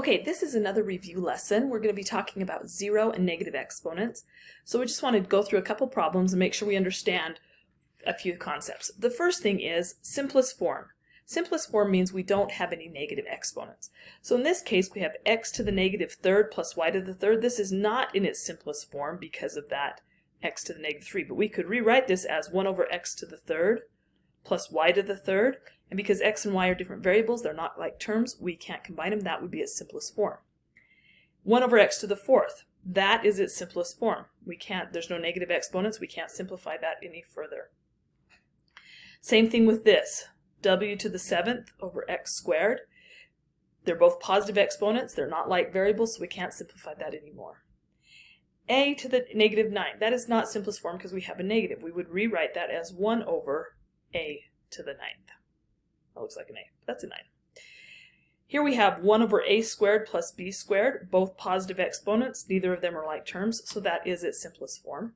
Okay, this is another review lesson. We're going to be talking about zero and negative exponents. So we just want to go through a couple problems and make sure we understand a few concepts. The first thing is simplest form. Simplest form means we don't have any negative exponents. So in this case, we have x to the negative third plus y to the third. This is not in its simplest form because of that x to the negative 3, but we could rewrite this as 1 over x to the third plus y to the third. And because x and y are different variables, they're not like terms, we can't combine them. That would be its simplest form. 1 over x to the fourth, that is its simplest form. We can't, there's no negative exponents, we can't simplify that any further. Same thing with this, w to the seventh over x squared. They're both positive exponents, they're not like variables, so we can't simplify that anymore. A to the negative 9, that is not simplest form because we have a negative. We would rewrite that as 1 over a to the 9th. That looks like an a, that's a 9. Here we have 1 over a squared plus b squared, both positive exponents, neither of them are like terms, so that is its simplest form.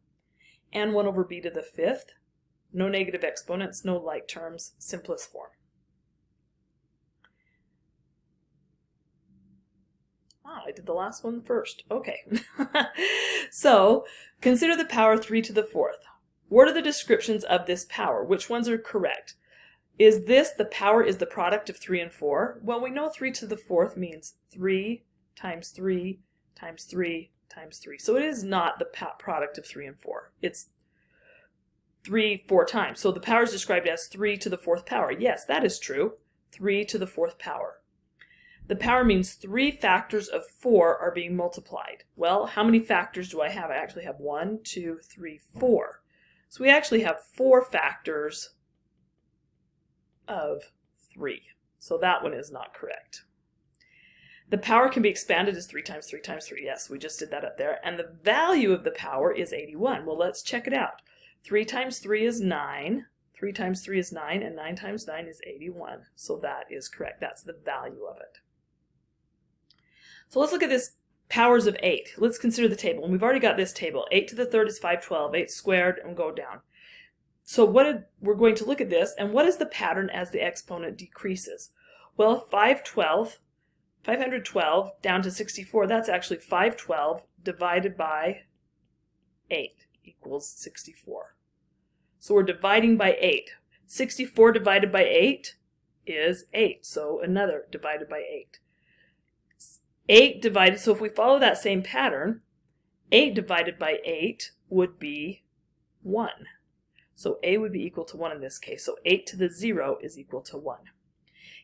And 1 over b to the fifth, no negative exponents, no like terms, simplest form. I did the last one first. Okay. So, consider the power 3 to the fourth. What are the descriptions of this power? Which ones are correct? Is this the power is the product of 3 and 4? Well, we know 3 to the fourth means 3 times 3 times 3 times 3. So it is not the product of 3 and 4. It's 3 4 times. So the power is described as 3 to the fourth power. Yes, that is true. 3 to the fourth power. The power means 3 factors of 4 are being multiplied. Well, how many factors do I have? I actually have 1, 2, 3, 4. So we actually have 4 factors of 3. So that one is not correct. The power can be expanded as 3 times 3 times 3. Yes, we just did that up there. And the value of the power is 81. Well, let's check it out. 3 times 3 is 9. 3 times 3 is 9, and 9 times 9 is 81. So that is correct. That's the value of it. So let's look at this powers of 8. Let's consider the table. And we've already got this table. 8 to the third is 512. 8 squared, and go down. So we're going to look at this, and what is the pattern as the exponent decreases? Well, 512 down to 64, that's actually 512 divided by 8 equals 64. So we're dividing by 8. 64 divided by 8 is 8, so another divided by 8. 8 divided, so if we follow that same pattern, 8 divided by 8 would be 1. So a would be equal to 1 in this case. So 8 to the 0 is equal to 1.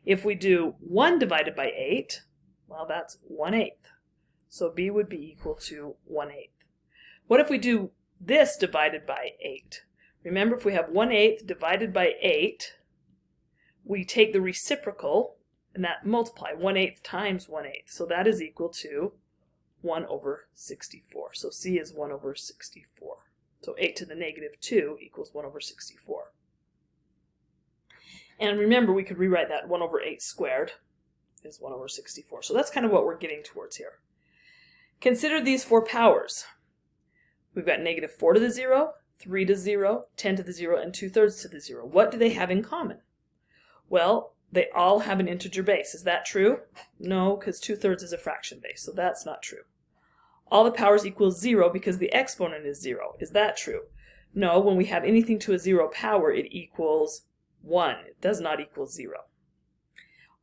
If we do 1 divided by 8, well, that's 1/8. So b would be equal to 1/8. What if we do this divided by 8? Remember, if we have 1/8 divided by 8, we take the reciprocal and that multiply 1/8 times 1/8. So that is equal to 1 over 64. So c is 1 over 64. So 8 to the negative 2 equals 1 over 64. And remember, we could rewrite that 1 over 8 squared is 1 over 64. So that's kind of what we're getting towards here. Consider these 4 powers. We've got negative 4 to the 0, 3 to 0, 10 to the 0, and 2/3 to the 0. What do they have in common? Well, they all have an integer base. Is that true? No, because 2/3 is a fraction base, so that's not true. All the powers equal 0 because the exponent is 0. Is that true? No, when we have anything to a 0 power, it equals 1. It does not equal 0.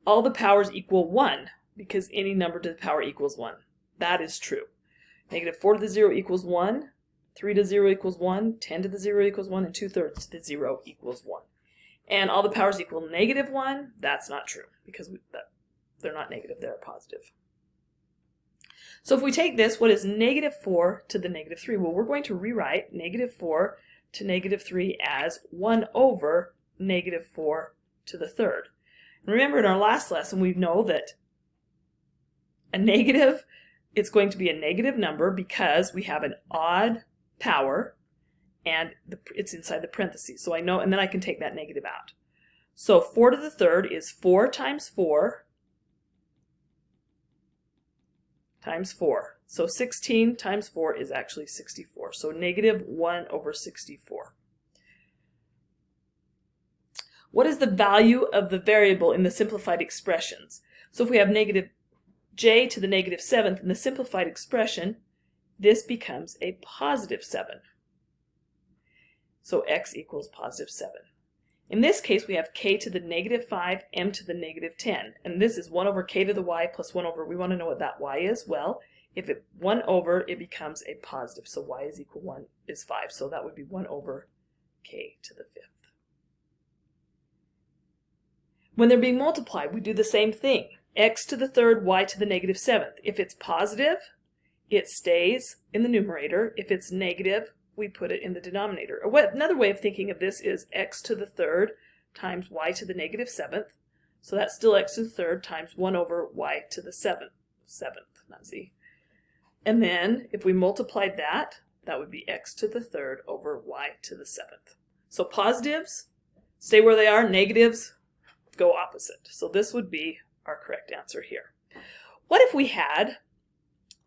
All the powers equal 1 because any number to the power equals 1. That is true. Negative 4 to the 0 equals 1. 3 to 0 equals 1. 10 to the 0 equals 1. And 2/3 to the 0 equals 1. And all the powers equal negative 1. That's not true because they're not negative. They're positive. So if we take this, what is negative 4 to the negative 3? Well, we're going to rewrite negative 4 to negative 3 as 1 over negative 4 to the third. And remember, in our last lesson, we know that a negative, it's going to be a negative number because we have an odd power and it's inside the parentheses. So I know, and then I can take that negative out. So 4 to the third is 4 times 4 times 4. So 16 times 4 is actually 64. So negative 1 over 64. What is the value of the variable in the simplified expressions? So if we have negative j to the negative 7th in the simplified expression, this becomes a positive 7. So x equals positive 7. In this case, we have k to the negative 5, m to the negative 10. And this is 1 over k to the y plus 1 over, we want to know what that y is. Well, if it 1 over, it becomes a positive. So y is equal 1 is 5. So that would be 1 over k to the 5th. When they're being multiplied, we do the same thing. X to the 3rd, y to the negative 7th. If it's positive, it stays in the numerator. If it's negative, we put it in the denominator. Another way of thinking of this is x to the 3rd times y to the negative 7th. So that's still x to the 3rd times 1 over y to the 7th, not z. And then if we multiplied that, that would be x to the 3rd over y to the 7th. So positives stay where they are, negatives go opposite. So this would be our correct answer here. What if we had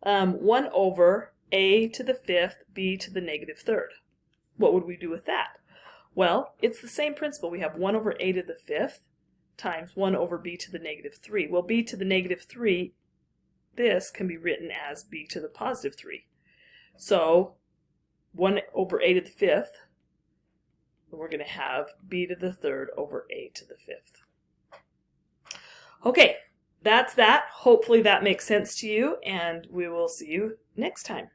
1 over a to the 5th, b to the negative 3rd? What would we do with that? Well, it's the same principle. We have 1 over a to the 5th times 1 over b to the negative 3. Well, b to the negative 3, this can be written as b to the positive 3. So 1 over a to the 5th, we're going to have b to the 3rd over a to the 5th. Okay, that's that. Hopefully that makes sense to you, and we will see you next time.